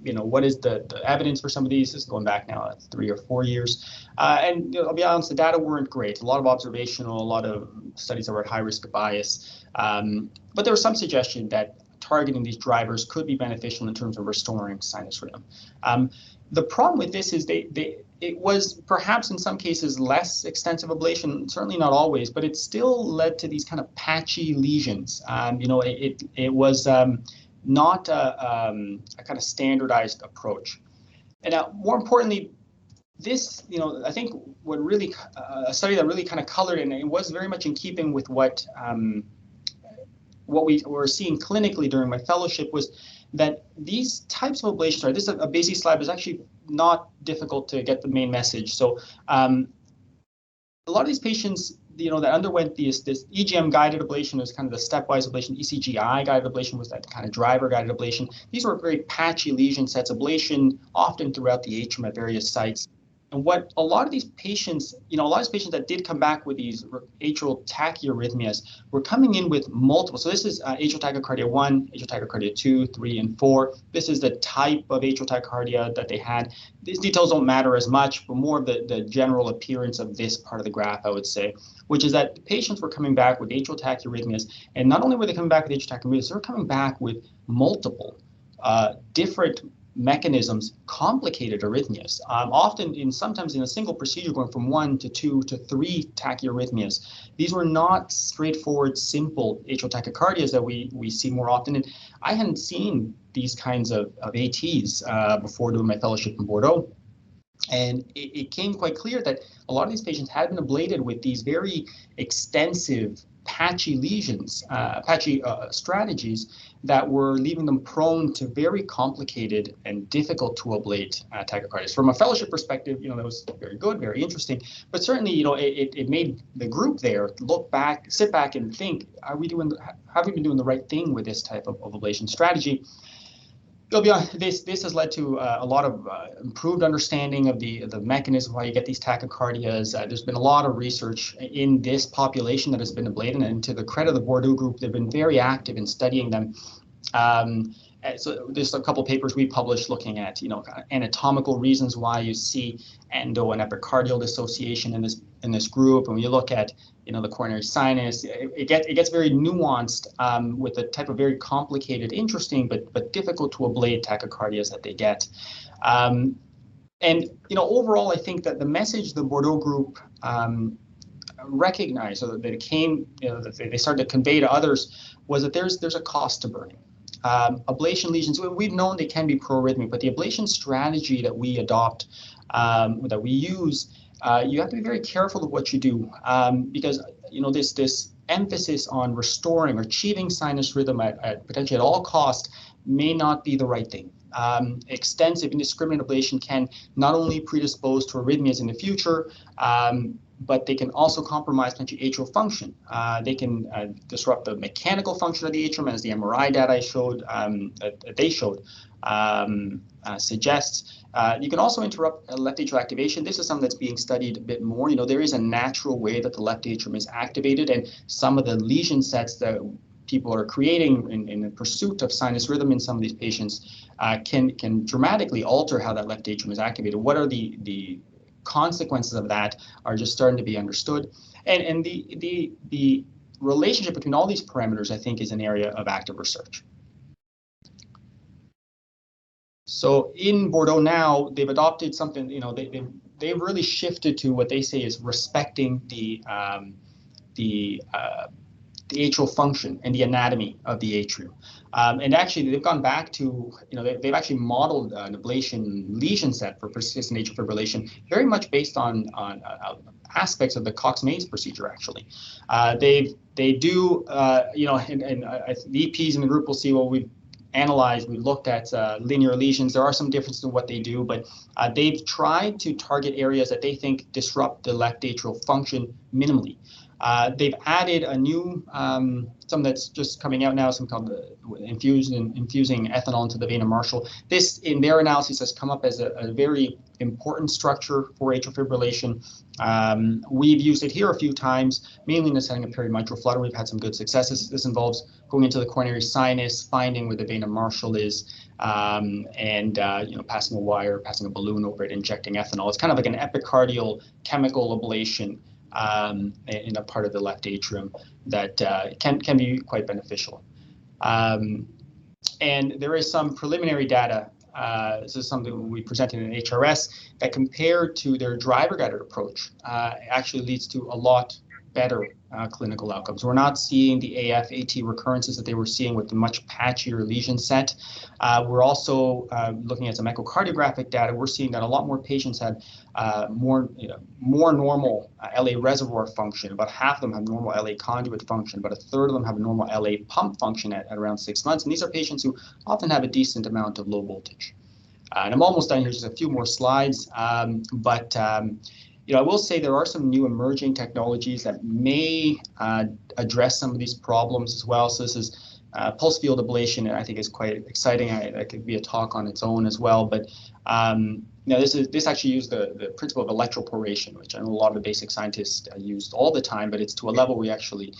what is the evidence for some of these. This is going back now 3 or 4 years, and I'll be honest, the data weren't great. A lot of observational, a lot of studies that were at high risk of bias, but there was some suggestion that targeting these drivers could be beneficial in terms of restoring sinus rhythm. The problem with this is it was perhaps in some cases less extensive ablation, certainly not always, but it still led to these kind of patchy lesions. It was not a kind of standardized approach. And now, more importantly, this, I think what really, a study that really kind of colored, and it was very much in keeping with what we were seeing clinically during my fellowship, was that these types of ablations, this is a busy slide, but it's actually not difficult to get the main message. So a lot of these patients, that underwent this EGM guided ablation is kind of the stepwise ablation. ECGI guided ablation was that kind of driver guided ablation. These were very patchy lesion sets, ablation often throughout the atrium at various sites. And what a lot of these patients, that did come back with these atrial tachyarrhythmias were coming in with multiple. So this is atrial tachycardia 1, atrial tachycardia 2, 3, and 4. This is the type of atrial tachycardia that they had. These details don't matter as much, but more of the general appearance of this part of the graph, I would say, which is that patients were coming back with atrial tachyarrhythmias. And not only were they coming back with atrial tachyarrhythmias, they were coming back with multiple different mechanisms complicated arrhythmias. Sometimes in a single procedure, going from 1 to 2 to 3 tachyarrhythmias. These were not straightforward, simple atrial tachycardias that we see more often. And I hadn't seen these kinds of ATs before doing my fellowship in Bordeaux. And it came quite clear that a lot of these patients had been ablated with these very extensive patchy lesions, strategies that were leaving them prone to very complicated and difficult to ablate tachycardias. From a fellowship perspective, that was very good, very interesting. But certainly, it made the group there sit back and think, have we been doing the right thing with this type of ablation strategy? This has led to a lot of improved understanding of the mechanism why you get these tachycardias. There's been a lot of research in this population that has been ablated, and to the credit of the Bordeaux group, they've been very active in studying them. So there's a couple of papers we published looking at, anatomical reasons why you see endo and epicardial dissociation in this group. And when you look at, the coronary sinus, it gets very nuanced with the type of very complicated, interesting, but difficult to ablate tachycardias that they get. And overall, I think that the message the Bordeaux group recognized, or that it came, that they started to convey to others, was that there's a cost to burning. Ablation lesions, we've known they can be pro-arrhythmic, but the ablation strategy that we adopt, that we use, you have to be very careful of what you do, because this emphasis on restoring or achieving sinus rhythm at potentially at all cost may not be the right thing. Extensive indiscriminate ablation can not only predispose to arrhythmias in the future, but they can also compromise potentially atrial function. They can disrupt the mechanical function of the atrium, as the MRI data I showed, they showed, suggests. You can also interrupt left atrial activation. This is something that's being studied a bit more. There is a natural way that the left atrium is activated, and some of the lesion sets that people are creating in the pursuit of sinus rhythm in some of these patients can dramatically alter how that left atrium is activated. What are the consequences of that are just starting to be understood, and the relationship between all these parameters, I think, is an area of active research. So in Bordeaux now, they've adopted something. They've really shifted to what they say is respecting the atrial function and the anatomy of the atrium. And actually, they've gone back to, they've actually modeled an ablation lesion set for persistent atrial fibrillation, very much based on aspects of the Cox-Maze procedure, actually. They do, and the EPs in the group will see, well, we've looked at linear lesions. There are some differences in what they do, but they've tried to target areas that they think disrupt the left atrial function minimally. They've added a new, something that's just coming out now, something called infusing ethanol into the vena Marshall. This, in their analysis, has come up as a very important structure for atrial fibrillation. We've used it here a few times, mainly in the setting of perimitral flutter. We've had some good successes. This involves going into the coronary sinus, finding where the vena Marshall is, and passing a wire, passing a balloon over it, injecting ethanol. It's kind of like an epicardial chemical ablation in a part of the left atrium that can be quite beneficial. And there is some preliminary data. This is something we presented in HRS that, compared to their driver-guided approach, actually leads to a lot better clinical outcomes. We're not seeing the AF-AT recurrences that they were seeing with the much patchier lesion set. We're also looking at some echocardiographic data. We're seeing that a lot more patients had more normal LA reservoir function. About half of them have normal LA conduit function. About a third of them have normal LA pump function at around 6 months. And these are patients who often have a decent amount of low voltage. And I'm almost done here, just a few more slides. I will say there are some new emerging technologies that may address some of these problems as well. So this is pulse field ablation, and I think is quite exciting. That could be a talk on its own as well. But this actually used the principle of electroporation, which I know a lot of the basic scientists used all the time, but it's to a level where we actually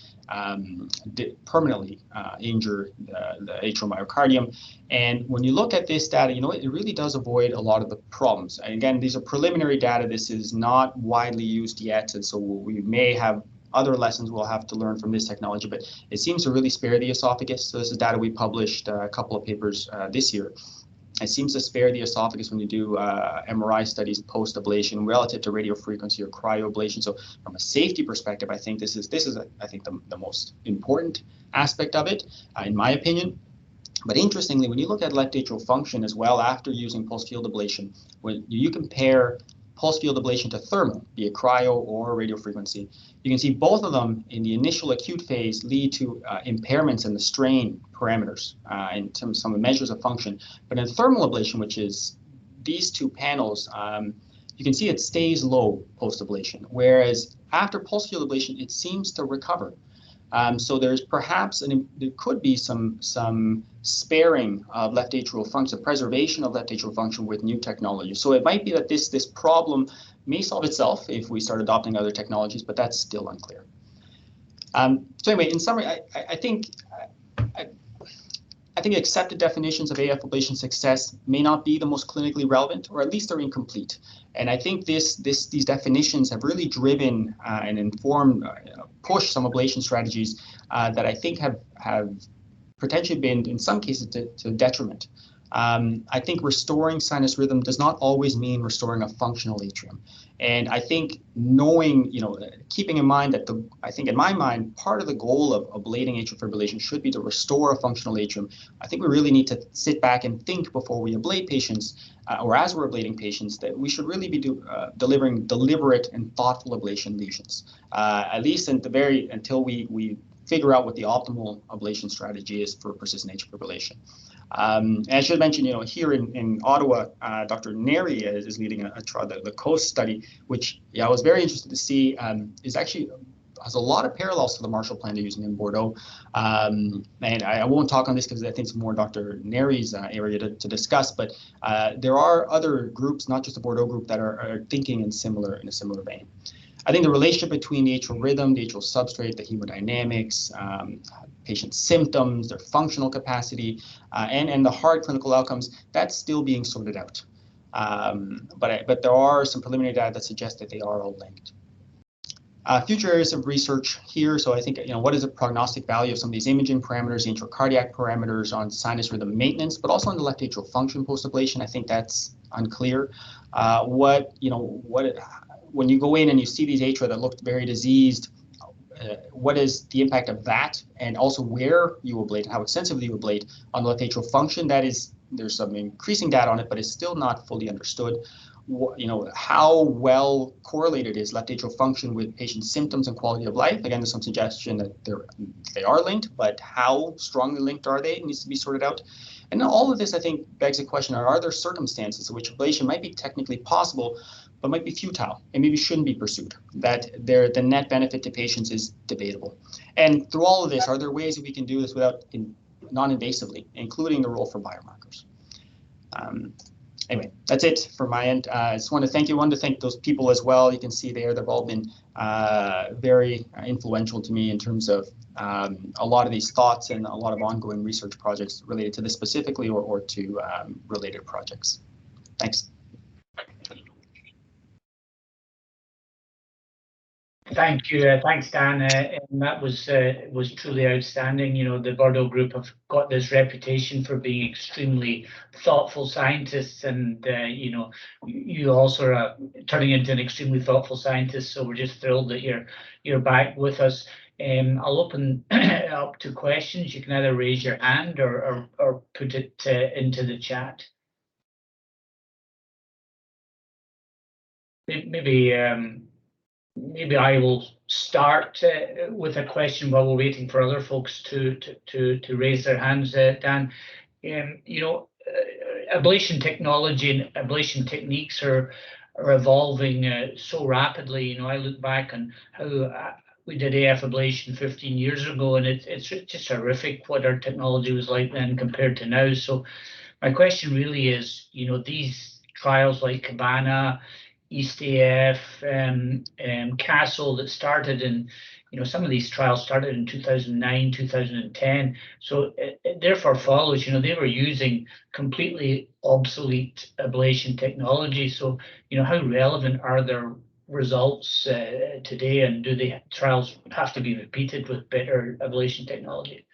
permanently injure the atrial myocardium. And when you look at this data, it really does avoid a lot of the problems. And again, these are preliminary data. This is not widely used yet, and so we may have other lessons we'll have to learn from this technology, but it seems to really spare the esophagus. So this is data we published, a couple of papers this year. It seems to spare the esophagus when you do MRI studies post-ablation relative to radiofrequency or cryoablation. So from a safety perspective, I think this is I think the most important aspect of it, in my opinion. But interestingly, when you look at left atrial function as well after using pulse field ablation, when you compare pulse field ablation to thermal, be it cryo or radiofrequency, you can see both of them in the initial acute phase lead to impairments in the strain parameters in terms of some measures of function. But in thermal ablation, which is these two panels, you can see it stays low post-ablation, whereas after pulse field ablation, it seems to recover. So there's perhaps, there could be some sparing of left atrial function, preservation of left atrial function with new technology. So it might be that this problem may solve itself if we start adopting other technologies, but that's still unclear. So anyway, in summary, I think accepted definitions of AF ablation success may not be the most clinically relevant, or at least they're incomplete. And I think these definitions have really driven and informed, pushed some ablation strategies that I think have potentially been, in some cases, to detriment. I think restoring sinus rhythm does not always mean restoring a functional atrium. And I think knowing, keeping in mind that I think in my mind, part of the goal of ablating atrial fibrillation should be to restore a functional atrium. I think we really need to sit back and think before we ablate patients, or as we're ablating patients, that we should really be delivering deliberate and thoughtful ablation lesions, at least until we figure out what the optimal ablation strategy is for persistent atrial fibrillation. And I should mention, here in Ottawa, Dr. Ramirez is leading a trial, the COAST study, which I was very interested to see is actually has a lot of parallels to the Marshall Plan they're using in Bordeaux. And I won't talk on this because I think it's more Dr. Neri's area to discuss, but there are other groups, not just the Bordeaux group, that are thinking in a similar vein. I think the relationship between the atrial rhythm, the atrial substrate, the hemodynamics, patient symptoms, their functional capacity, and the hard clinical outcomes, that's still being sorted out. But there are some preliminary data that suggest that they are all linked. Future areas of research here. So I think, what is the prognostic value of some of these imaging parameters, the intracardiac parameters on sinus rhythm maintenance, but also on the left atrial function post-ablation? I think that's unclear. When you go in and you see these atria that look very diseased, what is the impact of that, and also where you ablate, how extensively you ablate on the left atrial function? There's some increasing data on it, but it's still not fully understood. How well correlated is left atrial function with patient symptoms and quality of life? Again, there's some suggestion that they are linked, but how strongly linked are they? It needs to be sorted out. And all of this, I think, begs the question, are there circumstances in which ablation might be technically possible, but might be futile and maybe shouldn't be pursued, that the net benefit to patients is debatable? And through all of this, are there ways that we can do this non-invasively, including the role for biomarkers? Anyway, that's it from my end. I just want to thank you. I want to thank those people as well. You can see there, they've all been very influential to me in terms of a lot of these thoughts and a lot of ongoing research projects related to this specifically or to related projects. Thanks. Thank you. Thanks, Dan. And that was truly outstanding. The Bordeaux group have got this reputation for being extremely thoughtful scientists, and you also are turning into an extremely thoughtful scientist. So we're just thrilled that you're back with us. I'll open up to questions. You can either raise your hand or put it into the chat. Maybe I will start with a question while we're waiting for other folks to raise their hands. Dan, ablation technology and ablation techniques are evolving so rapidly. I look back on how we did AF ablation 15 years ago, and it's just horrific what our technology was like then compared to now. So my question really is, these trials like Cabana, EastAF, Castle that started in, some of these trials started in 2009, 2010. So it therefore follows, they were using completely obsolete ablation technology. So, how relevant are their results today, and do the trials have to be repeated with better ablation technology?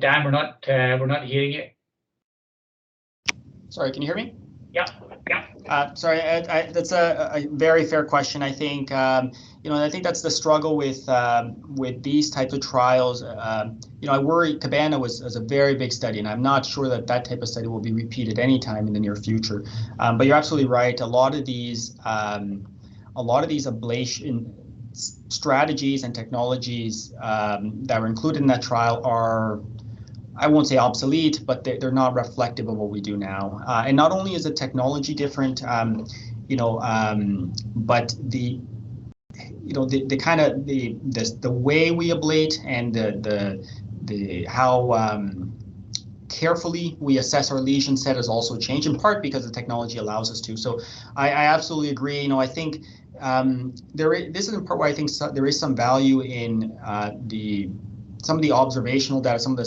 Dan, we're not hearing you. Sorry, can you hear me? Yeah. Sorry, that's a very fair question. I think I think that's the struggle with these types of trials. I worry Cabana was a very big study, and I'm not sure that type of study will be repeated anytime in the near future. But you're absolutely right. A lot of these ablation strategies and technologies that were included in that trial are, I won't say obsolete, but they're not reflective of what we do now. And not only is the technology different, but the kind of the way we ablate and the how carefully we assess our lesion set has also changed, in part because the technology allows us to. So I absolutely agree. I think this is in part where I think there is some value in some of the observational data, some of the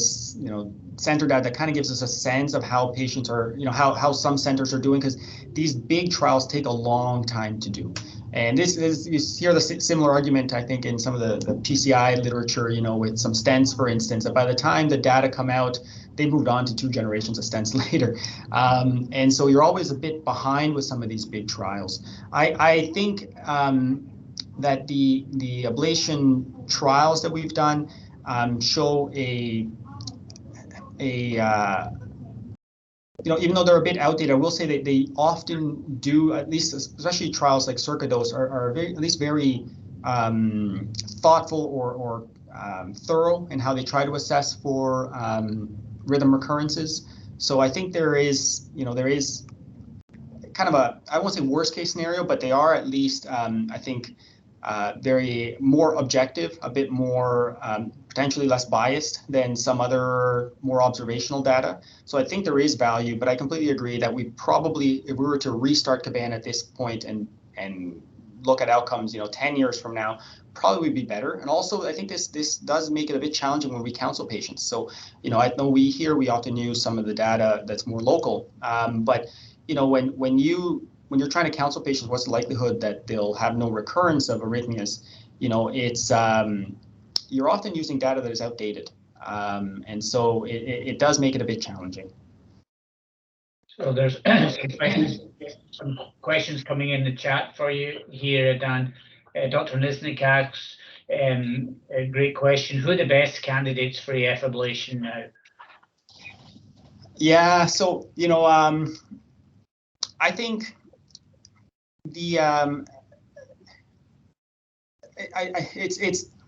center data that kind of gives us a sense of how patients are, how some centers are doing, because these big trials take a long time to do. And this is, you hear the similar argument, I think, in some of the PCI literature, with some stents, for instance, that by the time the data come out, they moved on to 2 generations of stents later. And so you're always a bit behind with some of these big trials. I think that the ablation trials that we've done show even though they're a bit outdated, I will say that they often do, at least especially trials like Circudos, are very thoughtful or thorough in how they try to assess for rhythm recurrences. So I think there is kind of I won't say worst case scenario, but they are at least, I think, very more objective, a bit more potentially less biased than some other more observational data. So I think there is value, but I completely agree that we probably, if we were to restart Cabana at this point and look at outcomes, 10 years from now, probably would be better. And also, I think this does make it a bit challenging when we counsel patients. So, I know we often use some of the data that's more local, but when you're trying to counsel patients, what's the likelihood that they'll have no recurrence of arrhythmias? It's you're often using data that is outdated, and so it does make it a bit challenging. So there's some questions coming in the chat for you here, Dan. Dr. Nisnik asks, a great question. Who are the best candidates for EF ablation now? Yeah, so I think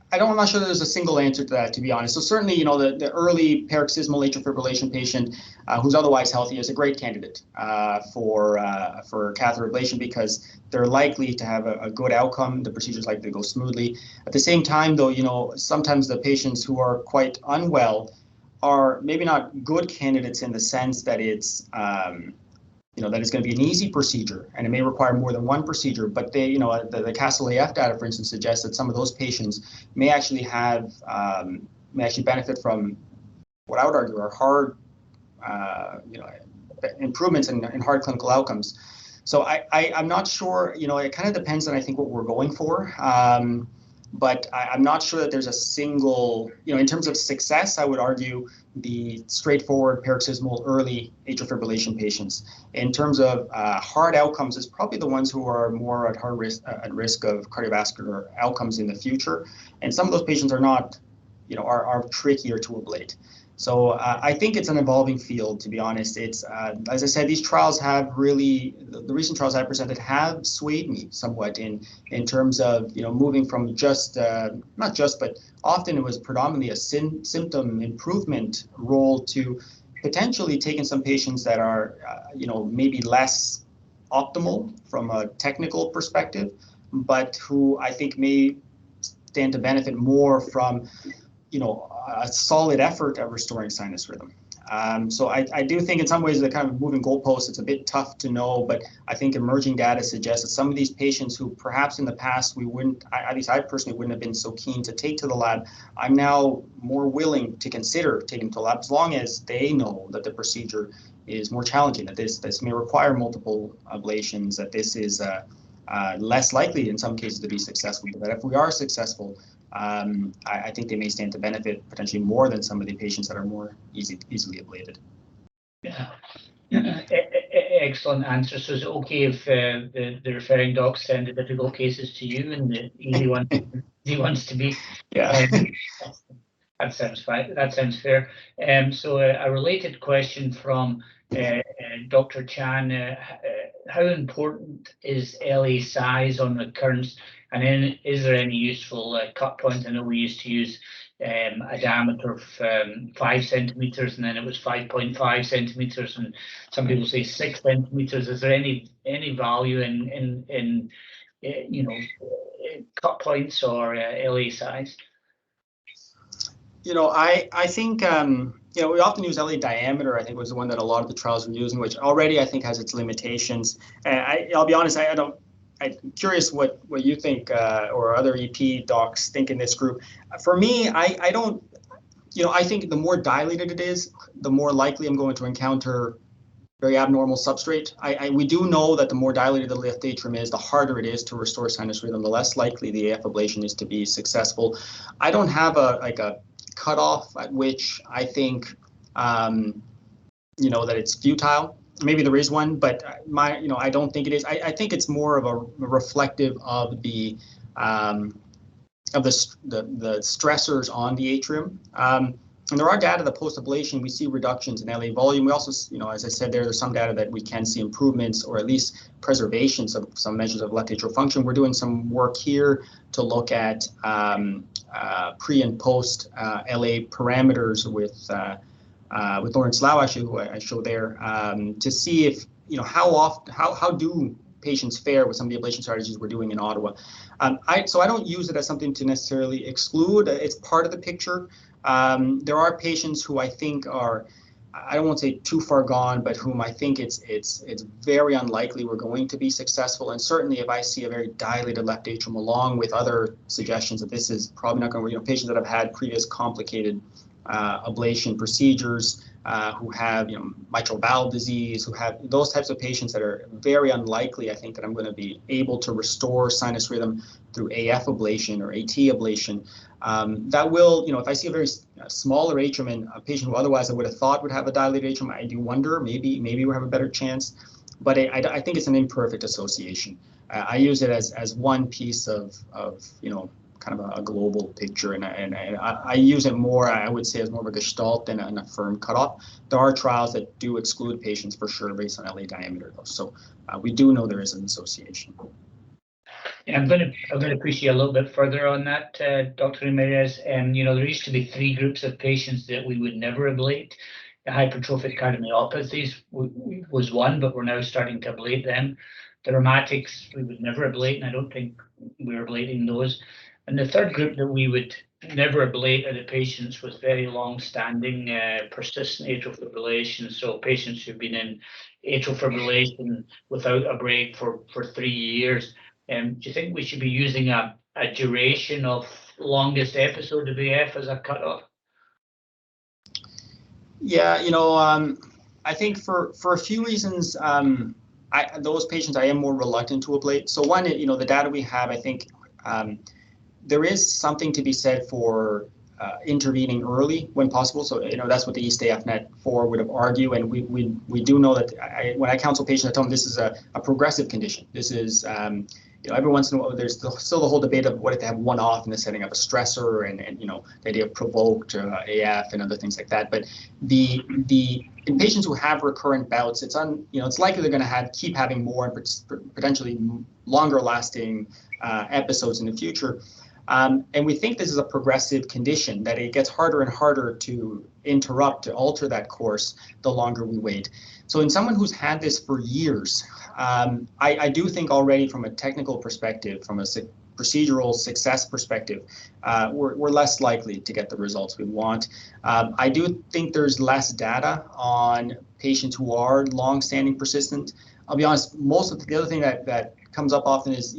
I'm not sure there's a single answer to that, to be honest. So certainly, the early paroxysmal atrial fibrillation patient who's otherwise healthy is a great candidate for catheter ablation, because they're likely to have a good outcome. The procedure's likely to go smoothly. At the same time, though, sometimes the patients who are quite unwell are maybe not good candidates in the sense that it's that it's going to be an easy procedure and it may require more than one procedure, but they, the Castle AF data, for instance, suggests that some of those patients may actually benefit from what I would argue are hard, improvements in hard clinical outcomes. So I'm not sure, it kind of depends on, I think, what we're going for. But I'm not sure that there's a single, in terms of success, I would argue the straightforward paroxysmal early atrial fibrillation patients. In terms of hard outcomes, it's probably the ones who are more at risk of cardiovascular outcomes in the future. And some of those patients are not, are trickier to ablate. So I think it's an evolving field, to be honest. It's, as I said, these trials have really, the recent trials I presented have swayed me somewhat in terms of, moving from just, not just, but often it was predominantly a symptom improvement role to potentially taking some patients that are, maybe less optimal from a technical perspective, but who I think may stand to benefit more from a solid effort at restoring sinus rhythm. So I do think in some ways the kind of moving goalposts, it's a bit tough to know, but I think emerging data suggests that some of these patients who perhaps in the past we wouldn't, at least I personally wouldn't have been so keen to take to the lab, I'm now more willing to consider taking to the lab as long as they know that the procedure is more challenging, that this may require multiple ablations, that this is less likely in some cases to be successful, but that if we are successful, I think they may stand to benefit potentially more than some of the patients that are more easily ablated. Yeah. Excellent answer. So is it okay if the referring docs send the difficult cases to you and the easy ones to me? Yeah. That sounds fine. That sounds fair. So a related question from Dr. Chan: how important is LA size on recurrence? And then, is there any useful cut point? I know we used to use a diameter of 5 centimeters, and then it was 5.5 centimeters, and some people say 6 centimeters. Is there any value in cut points or LA size? I think, we often use LA diameter, I think was the one that a lot of the trials were using, which already I think has its limitations. And I'll be honest, I'm curious what you think or other EP docs think in this group. For me, I don't, I think the more dilated it is, the more likely I'm going to encounter very abnormal substrate. We do know that the more dilated the left atrium is, the harder it is to restore sinus rhythm, the less likely the AF ablation is to be successful. I don't have a cutoff at which I think, that it's futile. Maybe there is one, but I don't think it is. I think it's more of a reflective of the stressors on the atrium. And there are data that post-ablation, we see reductions in LA volume. We also, as I said, there's some data that we can see improvements or at least preservations of some measures of left atrial function. We're doing some work here to look at pre and post LA parameters with Lawrence Lau, actually, who I showed there, to see if, how do patients fare with some of the ablation strategies we're doing in Ottawa. So I don't use it as something to necessarily exclude. It's part of the picture. There are patients who I think are, I don't want to say too far gone, but whom I think it's very unlikely we're going to be successful. And certainly if I see a very dilated left atrium along with other suggestions that this is probably not going to, patients that have had previous complicated ablation procedures, who have mitral valve disease, who have those types of patients that are very unlikely, I think, that I'm going to be able to restore sinus rhythm through AF ablation or AT ablation. That will, if I see a very smaller atrium in a patient who otherwise I would have thought would have a dilated atrium, I do wonder, maybe we'll have a better chance. But I think it's an imperfect association. I use it as one piece of kind of a global picture, and I use it more, I would say, as more of a gestalt than a firm cutoff. There are trials that do exclude patients for sure based on LA diameter, though. So we do know there is an association. Yeah, I'm going to push you a little bit further on that, Dr. Ramirez. There used to be 3 groups of patients that we would never ablate. The hypertrophic cardiomyopathies was one, but we're now starting to ablate them. The rheumatics we would never ablate, and I don't think we're ablating those. And the third group that we would never ablate are the patients with very long-standing persistent atrial fibrillation. So patients who've been in atrial fibrillation without a break for 3 years. Do you think we should be using a duration of longest episode of AF as a cutoff? Yeah, I think for a few reasons, those patients I am more reluctant to ablate. So one, the data we have, I think there is something to be said for intervening early when possible. So that's what the East AFNet 4 would have argued, and we do know that when I counsel patients, I tell them this is a progressive condition. This is every once in a while there's still the whole debate of what if they have one off in the setting of a stressor and the idea of provoked AF and other things like that. But in patients who have recurrent bouts, it's likely they're going to keep having more and potentially longer lasting episodes in the future. And we think this is a progressive condition, that it gets harder and harder to interrupt, to alter that course the longer we wait. So in someone who's had this for years, I do think already from a technical perspective, from a procedural success perspective, we're less likely to get the results we want. I do think there's less data on patients who are long-standing persistent. I'll be honest, most of the other thing that comes up often is,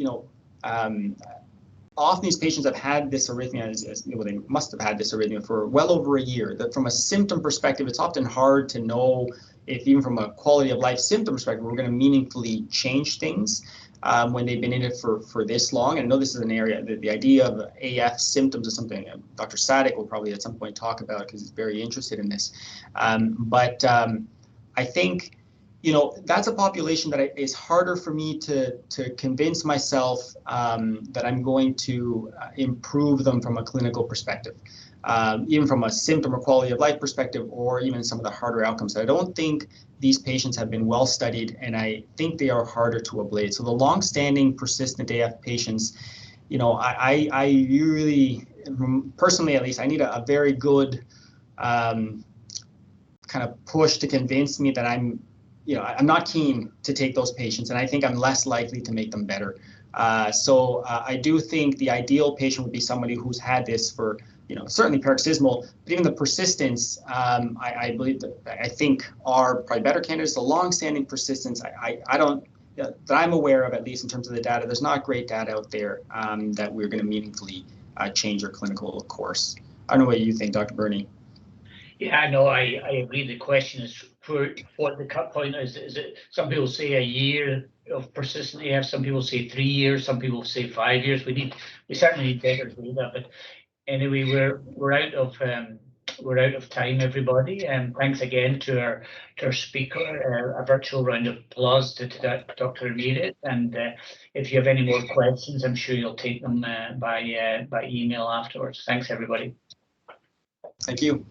often these patients have had this arrhythmia, they must have had this arrhythmia for well over a year. That from a symptom perspective, it's often hard to know if even from a quality of life symptom perspective, we're going to meaningfully change things. when they've been in it for this long. And I know this is an area, the idea of AF symptoms is something Dr. Sadik will probably at some point talk about because he's very interested in this. But I think, you know, that's a population that is harder for me to convince myself that I'm going to improve them from a clinical perspective, even from a symptom or quality of life perspective, or even some of the harder outcomes. I don't think these patients have been well studied, and I think they are harder to ablate. So the long-standing persistent AF patients, you know, I really, personally at least, I need a very good kind of push to convince me that I'm not keen to take those patients, and I think I'm less likely to make them better. So I do think the ideal patient would be somebody who's had this for, you know, certainly paroxysmal, but even the persistence, I believe I think are probably better candidates. The long-standing persistence, I don't, that I'm aware of, at least in terms of the data, there's not great data out there that we're going to meaningfully change our clinical course. I don't know what you think, Dr. Burney. Yeah, no, I agree. The question is for what the cut point is. Is it, some people say a year of persistent AF, some people say 3 years, some people say 5 years. We certainly need better data. But anyway, we're out of time, everybody. And thanks again to our speaker. A virtual round of applause to Dr. Ramirez. And if you have any more questions, I'm sure you'll take them by email afterwards. Thanks, everybody. Thank you.